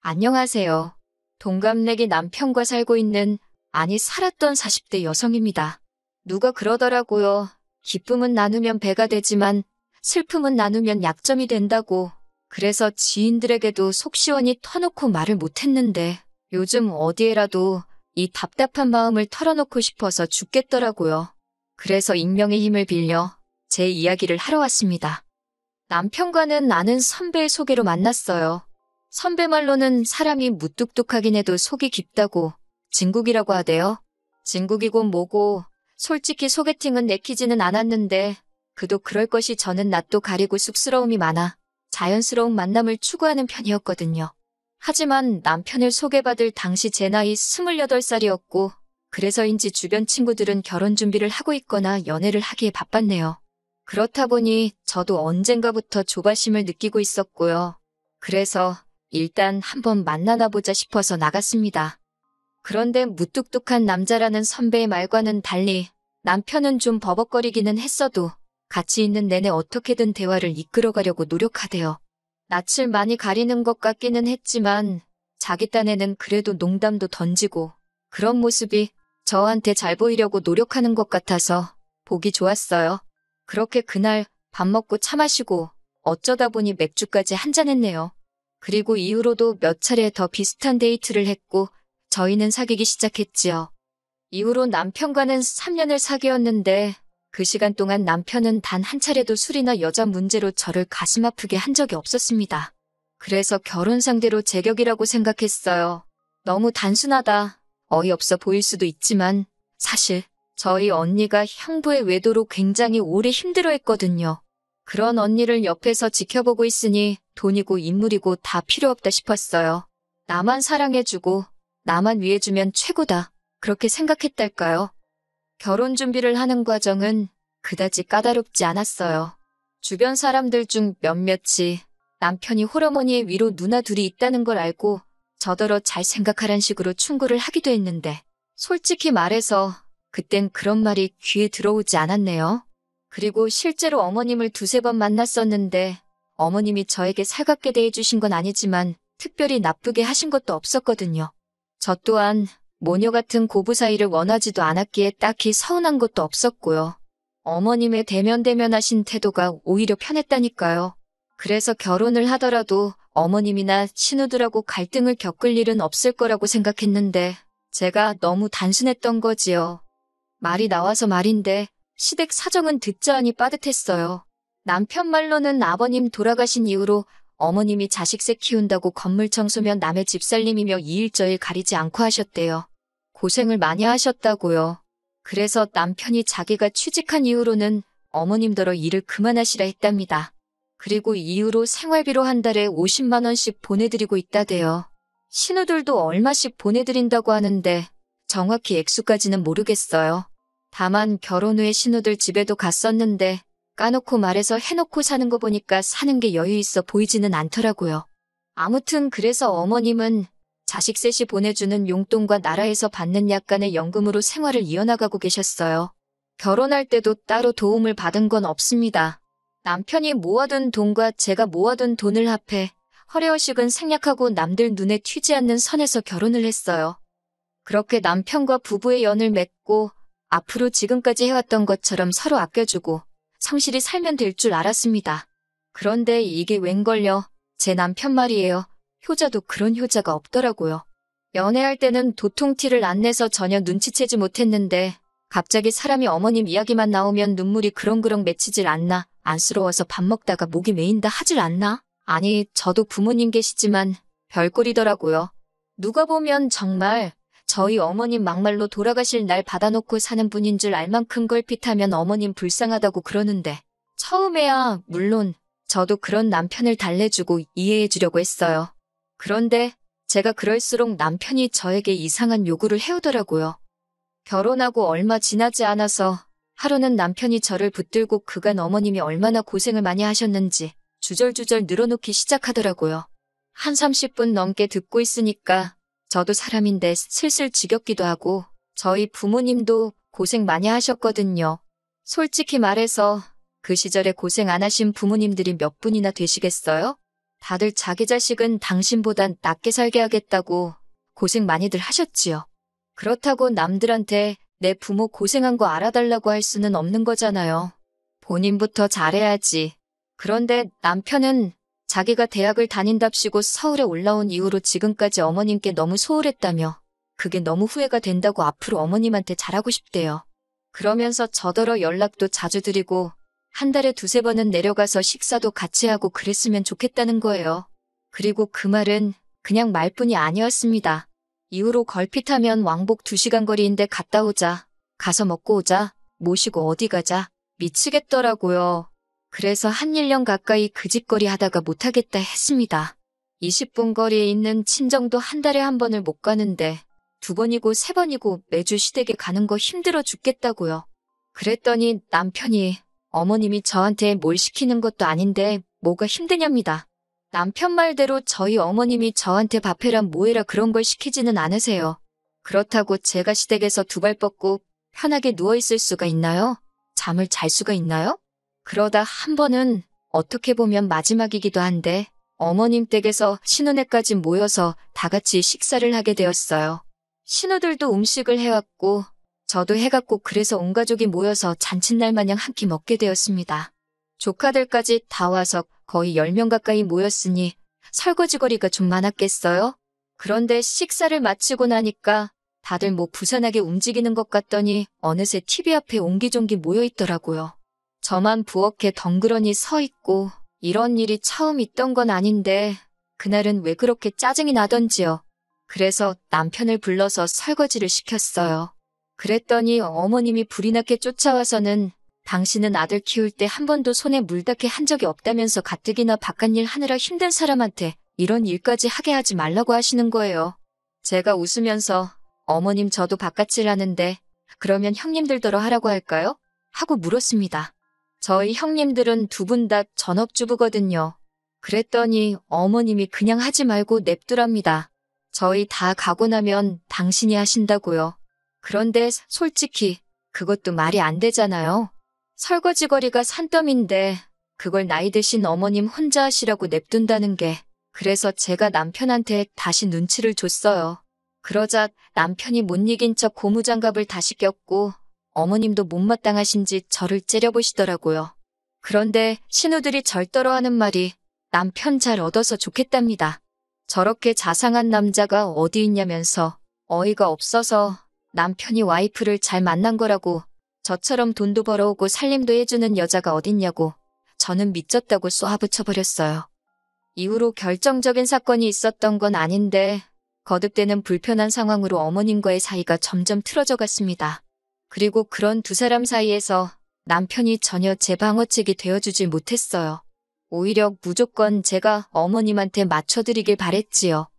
안녕하세요. 동갑내기 남편과 살고 있는, 아니 살았던 40대 여성입니다. 누가 그러더라고요. 기쁨은 나누면 배가 되지만 슬픔은 나누면 약점이 된다고. 그래서 지인들에게도 속 시원히 터놓고 말을 못했는데 요즘 어디에라도 이 답답한 마음을 털어놓고 싶어서 죽겠더라고요. 그래서 익명의 힘을 빌려 제 이야기를 하러 왔습니다. 남편과는 아는 선배의 소개로 만났어요. 선배 말로는 사람이 무뚝뚝하긴 해도 속이 깊다고 진국이라고 하대요. 진국이고 뭐고 솔직히 소개팅은 내키지는 않았는데 그도 그럴 것이 저는 낯도 가리고 쑥스러움이 많아 자연스러운 만남을 추구하는 편이었거든요. 하지만 남편을 소개받을 당시 제 나이 28살이었고 그래서인지 주변 친구들은 결혼 준비를 하고 있거나 연애를 하기에 바빴네요. 그렇다 보니 저도 언젠가부터 조바심을 느끼고 있었고요. 그래서 일단 한번 만나나 보자 싶어서 나갔습니다. 그런데 무뚝뚝한 남자라는 선배의 말과는 달리 남편은 좀 버벅거리기는 했어도 같이 있는 내내 어떻게든 대화를 이끌어가려고 노력하대요. 낯을 많이 가리는 것 같기는 했지만 자기 딴에는 그래도 농담도 던지고 그런 모습이 저한테 잘 보이려고 노력하는 것 같아서 보기 좋았어요. 그렇게 그날 밥 먹고 차 마시고 어쩌다 보니 맥주까지 한잔했네요. 그리고 이후로도 몇 차례 더 비슷한 데이트를 했고 저희는 사귀기 시작했지요. 이후로 남편과는 3년을 사귀었는데 그 시간 동안 남편은 단 한 차례도 술이나 여자 문제로 저를 가슴 아프게 한 적이 없었습니다. 그래서 결혼 상대로 제격이라고 생각했어요. 너무 단순하다, 어이없어 보일 수도 있지만 사실 저희 언니가 형부의 외도로 굉장히 오래 힘들어했거든요. 그런 언니를 옆에서 지켜보고 있으니 돈이고 인물이고 다 필요 없다 싶었어요. 나만 사랑해주고 나만 위해주면 최고다. 그렇게 생각했달까요? 결혼 준비를 하는 과정은 그다지 까다롭지 않았어요. 주변 사람들 중 몇몇이 남편이 홀어머니의 위로 누나 둘이 있다는 걸 알고 저더러 잘 생각하란 식으로 충고를 하기도 했는데 솔직히 말해서 그땐 그런 말이 귀에 들어오지 않았네요. 그리고 실제로 어머님을 두세 번 만났었는데 어머님이 저에게 살갑게 대해주신 건 아니지만 특별히 나쁘게 하신 것도 없었거든요. 저 또한 모녀 같은 고부 사이를 원하지도 않았기에 딱히 서운한 것도 없었고요. 어머님의 대면대면하신 태도가 오히려 편했다니까요. 그래서 결혼을 하더라도 어머님이나 신우들하고 갈등을 겪을 일은 없을 거라고 생각했는데 제가 너무 단순했던 거지요. 말이 나와서 말인데 시댁 사정은 듣자 하니 빠듯했어요. 남편 말로는 아버님 돌아가신 이후로 어머님이 자식새 키운다고 건물 청소면 남의 집살림이며 이일저일 가리지 않고 하셨대요. 고생을 많이 하셨다고요. 그래서 남편이 자기가 취직한 이후로는 어머님더러 일을 그만하시라 했답니다. 그리고 이후로 생활비로 한 달에 50만 원씩 보내드리고 있다대요. 신우들도 얼마씩 보내드린다고 하는데 정확히 액수까지는 모르겠어요. 다만 결혼 후에 신우들 집에도 갔었는데 까놓고 말해서 해놓고 사는 거 보니까 사는 게 여유 있어 보이지는 않더라고요. 아무튼 그래서 어머님은 자식 셋이 보내주는 용돈과 나라에서 받는 약간의 연금으로 생활을 이어나가고 계셨어요. 결혼할 때도 따로 도움을 받은 건 없습니다. 남편이 모아둔 돈과 제가 모아둔 돈을 합해 허례허식은 생략하고 남들 눈에 튀지 않는 선에서 결혼을 했어요. 그렇게 남편과 부부의 연을 맺고 앞으로 지금까지 해왔던 것처럼 서로 아껴주고 성실히 살면 될 줄 알았습니다. 그런데 이게 웬걸요? 제 남편 말이에요. 효자도 그런 효자가 없더라고요. 연애할 때는 도통 티를 안 내서 전혀 눈치채지 못했는데 갑자기 사람이 어머님 이야기만 나오면 눈물이 그렁그렁 맺히질 않나? 안쓰러워서 밥 먹다가 목이 메인다 하질 않나? 아니, 저도 부모님 계시지만 별꼴이더라고요. 누가 보면 정말 저희 어머님 막말로 돌아가실 날 받아놓고 사는 분인 줄 알 만큼 걸핏하면 어머님 불쌍하다고 그러는데 처음에야 물론 저도 그런 남편을 달래주고 이해해주려고 했어요. 그런데 제가 그럴수록 남편이 저에게 이상한 요구를 해오더라고요. 결혼하고 얼마 지나지 않아서 하루는 남편이 저를 붙들고 그간 어머님이 얼마나 고생을 많이 하셨는지 주절주절 늘어놓기 시작하더라고요. 한 30분 넘게 듣고 있으니까 저도 사람인데 슬슬 지겹기도 하고 저희 부모님도 고생 많이 하셨거든요. 솔직히 말해서 그 시절에 고생 안 하신 부모님들이 몇 분이나 되시겠어요? 다들 자기 자식은 당신보단 낫게 살게 하겠다고 고생 많이들 하셨지요. 그렇다고 남들한테 내 부모 고생한 거 알아달라고 할 수는 없는 거잖아요. 본인부터 잘해야지. 그런데 남편은 자기가 대학을 다닌답시고 서울에 올라온 이후로 지금까지 어머님께 너무 소홀했다며 그게 너무 후회가 된다고 앞으로 어머님한테 잘하고 싶대요. 그러면서 저더러 연락도 자주 드리고 한 달에 두세 번은 내려가서 식사도 같이 하고 그랬으면 좋겠다는 거예요. 그리고 그 말은 그냥 말뿐이 아니었습니다. 이후로 걸핏하면 왕복 2시간 거리인데 갔다 오자, 가서 먹고 오자, 모시고 어디 가자, 미치겠더라고요. 그래서 한 1년 가까이 그 집거리 하다가 못하겠다 했습니다. 20분 거리에 있는 친정도 한 달에 한 번을 못 가는데 2번이고 3번이고 매주 시댁에 가는 거 힘들어 죽겠다고요. 그랬더니 남편이 어머님이 저한테 뭘 시키는 것도 아닌데 뭐가 힘드냐입니다. 남편 말대로 저희 어머님이 저한테 밥 해라 뭐 해라 그런 걸 시키지는 않으세요. 그렇다고 제가 시댁에서 2발 뻗고 편하게 누워있을 수가 있나요? 잠을 잘 수가 있나요? 그러다 한 번은 어떻게 보면 마지막이기도 한데 어머님 댁에서 신혼회까지 모여서 다 같이 식사를 하게 되었어요. 신우들도 음식을 해왔고 저도 해갔고 그래서 온 가족이 모여서 잔칫날 마냥 한 끼 먹게 되었습니다. 조카들까지 다 와서 거의 10명 가까이 모였으니 설거지거리가 좀 많았겠어요? 그런데 식사를 마치고 나니까 다들 뭐 부산하게 움직이는 것 같더니 어느새 TV 앞에 옹기종기 모여있더라고요. 저만 부엌에 덩그러니 서 있고 이런 일이 처음 있던 건 아닌데 그날은 왜 그렇게 짜증이 나던지요. 그래서 남편을 불러서 설거지를 시켰어요. 그랬더니 어머님이 불이 나게 쫓아와서는 당신은 아들 키울 때 한 번도 손에 물 닿게 한 적이 없다면서 가뜩이나 바깥일 하느라 힘든 사람한테 이런 일까지 하게 하지 말라고 하시는 거예요. 제가 웃으면서 어머님 저도 바깥일 하는데 그러면 형님들더러 하라고 할까요? 하고 물었습니다. 저희 형님들은 2분 다 전업주부거든요. 그랬더니 어머님이 그냥 하지 말고 냅두랍니다. 저희 다 가고 나면 당신이 하신다고요. 그런데 솔직히 그것도 말이 안 되잖아요. 설거지거리가 산더미인데 그걸 나이 드신 어머님 혼자 하시라고 냅둔다는 게 그래서 제가 남편한테 다시 눈치를 줬어요. 그러자 남편이 못 이긴 척 고무장갑을 다시 꼈고 어머님도 못마땅하신지 저를 째려보시더라고요. 그런데 신우들이 절더러 하는 말이 남편 잘 얻어서 좋겠답니다. 저렇게 자상한 남자가 어디 있냐면서 어이가 없어서 남편이 와이프를 잘 만난 거라고 저처럼 돈도 벌어오고 살림도 해주는 여자가 어딨냐고 저는 미쳤다고 쏘아붙여버렸어요. 이후로 결정적인 사건이 있었던 건 아닌데 거듭되는 불편한 상황으로 어머님과의 사이가 점점 틀어져 갔습니다. 그리고 그런 2사람 사이에서 남편이 전혀 제 방어책이 되어주질 못했어요. 오히려 무조건 제가 어머님한테 맞춰드리길 바랬지요.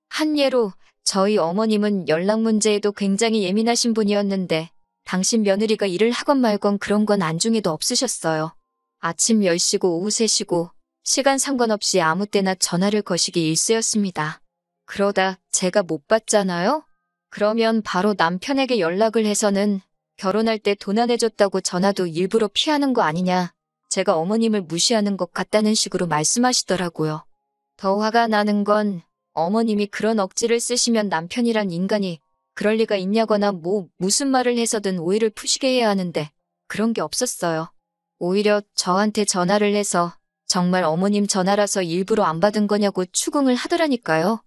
한 예로 저희 어머님은 연락 문제에도 굉장히 예민하신 분이었는데 당신 며느리가 일을 하건 말건 그런 건 안중에도 없으셨어요. 아침 10시고 오후 3시고 시간 상관없이 아무 때나 전화를 거시기 일쑤였습니다. 그러다 제가 못 받잖아요? 그러면 바로 남편에게 연락을 해서는 결혼할 때 돈 안 해줬다고 전화도 일부러 피하는 거 아니냐. 제가 어머님을 무시하는 것 같다는 식으로 말씀하시더라고요. 더 화가 나는 건 어머님이 그런 억지를 쓰시면 남편이란 인간이 그럴 리가 있냐거나 무슨 말을 해서든 오해를 푸시게 해야 하는데 그런 게 없었어요. 오히려 저한테 전화를 해서 정말 어머님 전화라서 일부러 안 받은 거냐고 추궁을 하더라니까요.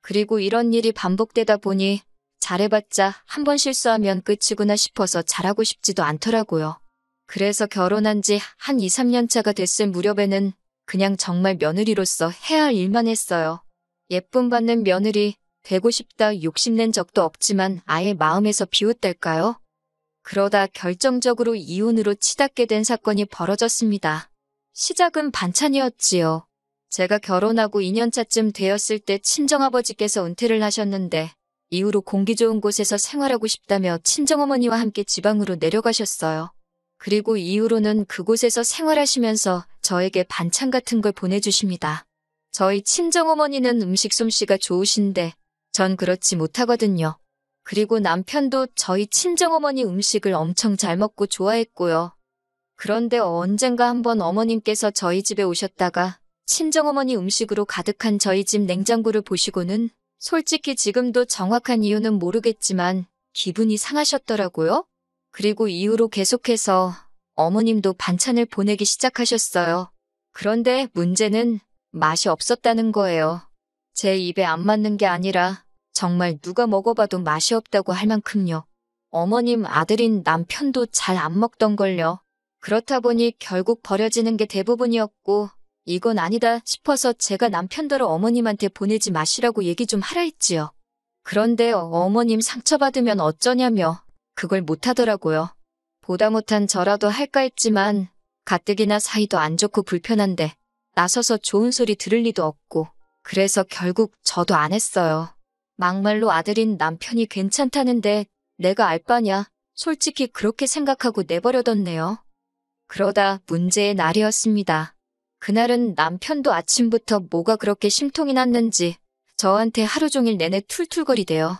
그리고 이런 일이 반복되다 보니 잘해봤자 한 번 실수하면 끝이구나 싶어서 잘하고 싶지도 않더라고요. 그래서 결혼한 지 한 2, 3년 차가 됐을 무렵에는 그냥 정말 며느리로서 해야 할 일만 했어요. 예쁨 받는 며느리 되고 싶다 욕심낸 적도 없지만 아예 마음에서 비웃달까요? 그러다 결정적으로 이혼으로 치닫게 된 사건이 벌어졌습니다. 시작은 반찬이었지요. 제가 결혼하고 2년차쯤 되었을 때 친정아버지께서 은퇴를 하셨는데 이후로 공기 좋은 곳에서 생활하고 싶다며 친정어머니와 함께 지방으로 내려가셨어요. 그리고 이후로는 그곳에서 생활하시면서 저에게 반찬 같은 걸 보내주십니다. 저희 친정어머니는 음식 솜씨가 좋으신데 전 그렇지 못하거든요. 그리고 남편도 저희 친정어머니 음식을 엄청 잘 먹고 좋아했고요. 그런데 언젠가 한번 어머님께서 저희 집에 오셨다가 친정어머니 음식으로 가득한 저희 집 냉장고를 보시고는 솔직히 지금도 정확한 이유는 모르겠지만 기분이 상하셨더라고요. 그리고 이후로 계속해서 어머님도 반찬을 보내기 시작하셨어요. 그런데 문제는 맛이 없었다는 거예요. 제 입에 안 맞는 게 아니라 정말 누가 먹어봐도 맛이 없다고 할 만큼요. 어머님 아들인 남편도 잘 안 먹던걸요. 그렇다 보니 결국 버려지는 게 대부분이었고 이건 아니다 싶어서 제가 남편더러 어머님한테 보내지 마시라고 얘기 좀 하라 했지요. 그런데 어머님 상처받으면 어쩌냐며 그걸 못하더라고요. 보다 못한 저라도 할까 했지만 가뜩이나 사이도 안 좋고 불편한데 나서서 좋은 소리 들을 리도 없고 그래서 결국 저도 안 했어요. 막말로 아들인 남편이 괜찮다는데 내가 알 바냐 솔직히 그렇게 생각하고 내버려뒀네요. 그러다 문제의 날이었습니다. 그날은 남편도 아침부터 뭐가 그렇게 심통이 났는지 저한테 하루 종일 내내 툴툴거리대요.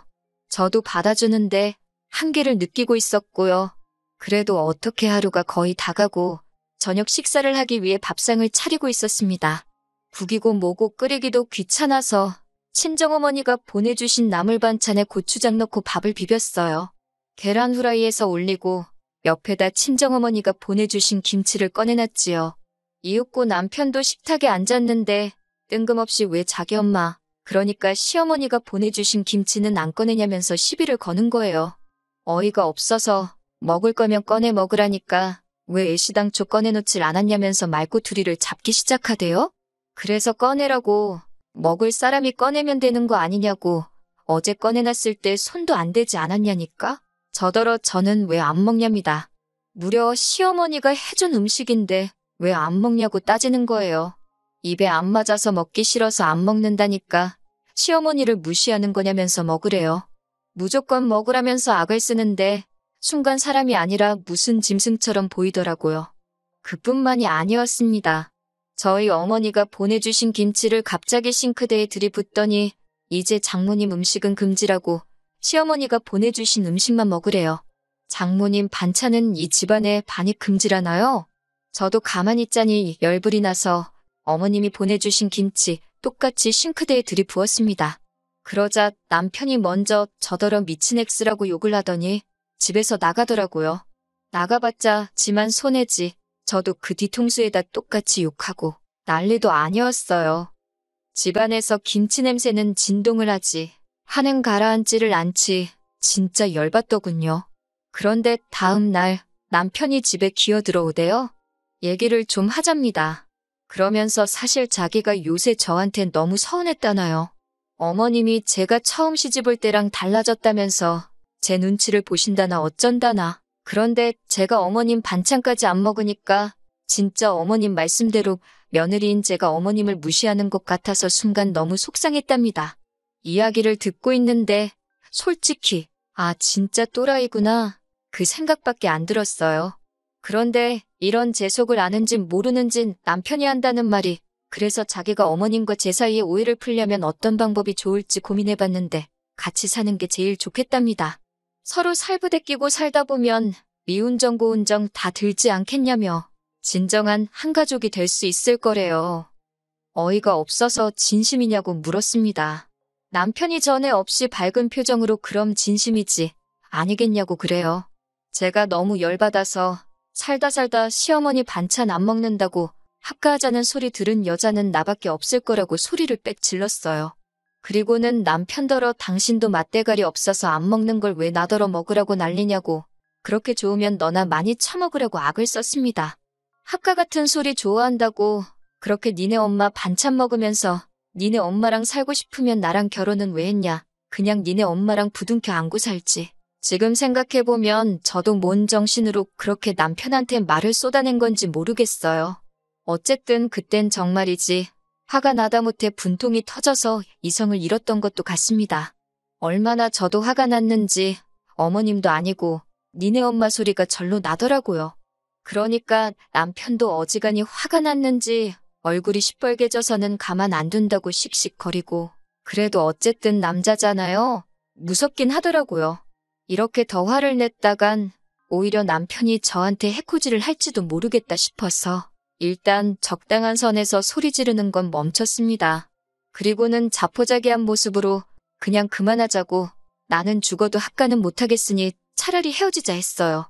저도 받아주는데 한계를 느끼고 있었고요. 그래도 어떻게 하루가 거의 다 가고 저녁 식사를 하기 위해 밥상을 차리고 있었습니다. 국이고 뭐고 끓이기도 귀찮아서 친정어머니가 보내주신 나물 반찬에 고추장 넣고 밥을 비볐어요. 계란 후라이에서 올리고 옆에다 친정어머니가 보내주신 김치를 꺼내놨지요. 이윽고 남편도 식탁에 앉았는데 뜬금없이 왜 자기 엄마, 그러니까 시어머니가 보내주신 김치는 안 꺼내냐면서 시비를 거는 거예요. 어이가 없어서 먹을 거면 꺼내 먹으라니까 왜 애시당초 꺼내놓질 않았냐면서 말꼬투리를 잡기 시작하대요. 그래서 꺼내라고 먹을 사람이 꺼내면 되는 거 아니냐고 어제 꺼내놨을 때 손도 안 대지 않았냐니까 저더러 저는 왜 안 먹냐입니다. 무려 시어머니가 해준 음식인데 왜 안 먹냐고 따지는 거예요. 입에 안 맞아서 먹기 싫어서 안 먹는다니까 시어머니를 무시하는 거냐면서 먹으래요. 무조건 먹으라면서 악을 쓰는데 순간 사람이 아니라 무슨 짐승처럼 보이더라고요. 그뿐만이 아니었습니다. 저희 어머니가 보내주신 김치를 갑자기 싱크대에 들이붓더니 이제 장모님 음식은 금지라고 시어머니가 보내주신 음식만 먹으래요. 장모님 반찬은 이 집안에 반입 금지라나요? 저도 가만히 있자니 열불이 나서 어머님이 보내주신 김치 똑같이 싱크대에 들이부었습니다. 그러자 남편이 먼저 저더러 미친 엑스라고 욕을 하더니 집에서 나가더라고요. 나가봤자 지만 손해지. 저도 그 뒤통수에다 똑같이 욕하고 난리도 아니었어요. 집안에서 김치 냄새는 진동을 하지 하는 가라앉지를 않지 진짜 열받더군요. 그런데 다음 날 남편이 집에 기어들어오대요. 얘기를 좀 하잡니다. 그러면서 사실 자기가 요새 저한테 너무 서운했다나요. 어머님이 제가 처음 시집올 때랑 달라졌다면서 제 눈치를 보신다나 어쩐다나. 그런데 제가 어머님 반찬까지 안 먹으니까 진짜 어머님 말씀대로 며느리인 제가 어머님을 무시하는 것 같아서 순간 너무 속상했답니다. 이야기를 듣고 있는데 솔직히 진짜 또라이구나 그 생각밖에 안 들었어요. 그런데 이런 제 속을 아는진 모르는진 남편이 한다는 말이 그래서 자기가 어머님과 제 사이에 오해를 풀려면 어떤 방법이 좋을지 고민해봤는데 같이 사는 게 제일 좋겠답니다. 서로 살부대 끼고 살다 보면 미운정 고운정 다 들지 않겠냐며 진정한 한 가족이 될 수 있을 거래요. 어이가 없어서 진심이냐고 물었습니다. 남편이 전에 없이 밝은 표정으로 그럼 진심이지 아니겠냐고 그래요. 제가 너무 열받아서 살다 시어머니 반찬 안 먹는다고 합가하자는 소리 들은 여자는 나밖에 없을 거라고 소리를 빽 질렀어요. 그리고는 남편더러 당신도 맛대가리 없어서 안 먹는 걸 왜 나더러 먹으라고 난리냐고 그렇게 좋으면 너나 많이 처먹으라고 악을 썼습니다. 합가 같은 소리 좋아한다고 그렇게 니네 엄마 반찬 먹으면서 니네 엄마랑 살고 싶으면 나랑 결혼은 왜 했냐. 그냥 니네 엄마랑 부둥켜 안고 살지. 지금 생각해보면 저도 뭔 정신으로 그렇게 남편한테 말을 쏟아낸 건지 모르겠어요. 어쨌든 그땐 정말이지. 화가 나다 못해 분통이 터져서 이성을 잃었던 것도 같습니다. 얼마나 저도 화가 났는지 어머님도 아니고 니네 엄마 소리가 절로 나더라고요. 그러니까 남편도 어지간히 화가 났는지 얼굴이 시뻘개져서는 가만 안 둔다고 씩씩거리고 그래도 어쨌든 남자잖아요. 무섭긴 하더라고요. 이렇게 더 화를 냈다간 오히려 남편이 저한테 해코지를 할지도 모르겠다 싶어서 일단 적당한 선에서 소리 지르는 건 멈췄습니다. 그리고는 자포자기한 모습으로 그냥 그만하자고 나는 죽어도 합가는 못하겠으니 차라리 헤어지자 했어요.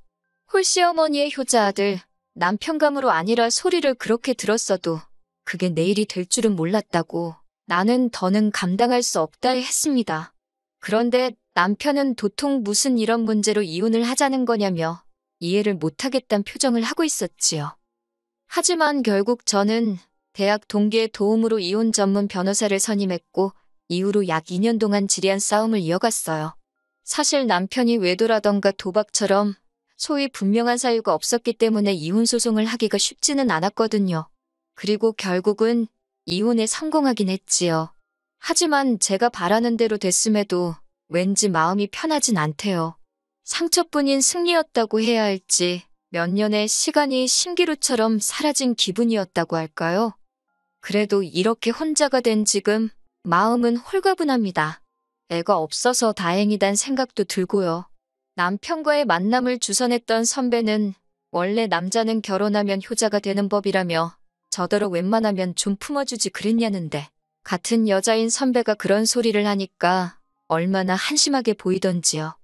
홀시어머니의 효자 아들, 남편감으로 아니라 소리를 그렇게 들었어도 그게 내일이 될 줄은 몰랐다고 나는 더는 감당할 수 없다 했습니다. 그런데 남편은 도통 무슨 이런 문제로 이혼을 하자는 거냐며 이해를 못하겠다는 표정을 하고 있었지요. 하지만 결국 저는 대학 동기의 도움으로 이혼 전문 변호사를 선임했고 이후로 약 2년 동안 지리한 싸움을 이어갔어요. 사실 남편이 외도라던가 도박처럼 소위 분명한 사유가 없었기 때문에 이혼 소송을 하기가 쉽지는 않았거든요. 그리고 결국은 이혼에 성공하긴 했지요. 하지만 제가 바라는 대로 됐음에도 왠지 마음이 편하진 않대요. 상처뿐인 승리였다고 해야 할지 몇 년의 시간이 신기루처럼 사라진 기분이었다고 할까요? 그래도 이렇게 혼자가 된 지금 마음은 홀가분합니다. 애가 없어서 다행이란 생각도 들고요. 남편과의 만남을 주선했던 선배는 원래 남자는 결혼하면 효자가 되는 법이라며 저더러 웬만하면 좀 품어주지 그랬냐는데 같은 여자인 선배가 그런 소리를 하니까 얼마나 한심하게 보이던지요.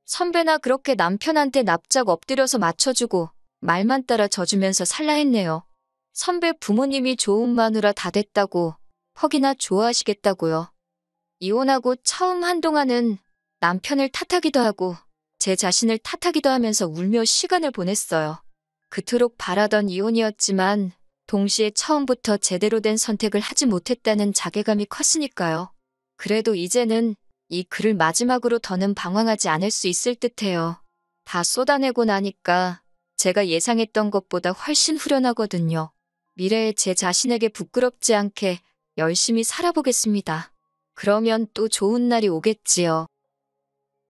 선배나 그렇게 남편한테 납작 엎드려서 맞춰주고 말만 따라 져주면서 살라 했네요. 선배 부모님이 좋은 마누라 다 됐다고 퍽이나 좋아하시겠다고요. 이혼하고 처음 한동안은 남편을 탓하기도 하고 제 자신을 탓하기도 하면서 울며 시간을 보냈어요. 그토록 바라던 이혼이었지만 동시에 처음부터 제대로 된 선택을 하지 못했다는 자괴감이 컸으니까요. 그래도 이제는 이 글을 마지막으로 더는 방황하지 않을 수 있을 듯해요. 다 쏟아내고 나니까 제가 예상했던 것보다 훨씬 후련하거든요. 미래에 제 자신에게 부끄럽지 않게 열심히 살아보겠습니다. 그러면 또 좋은 날이 오겠지요.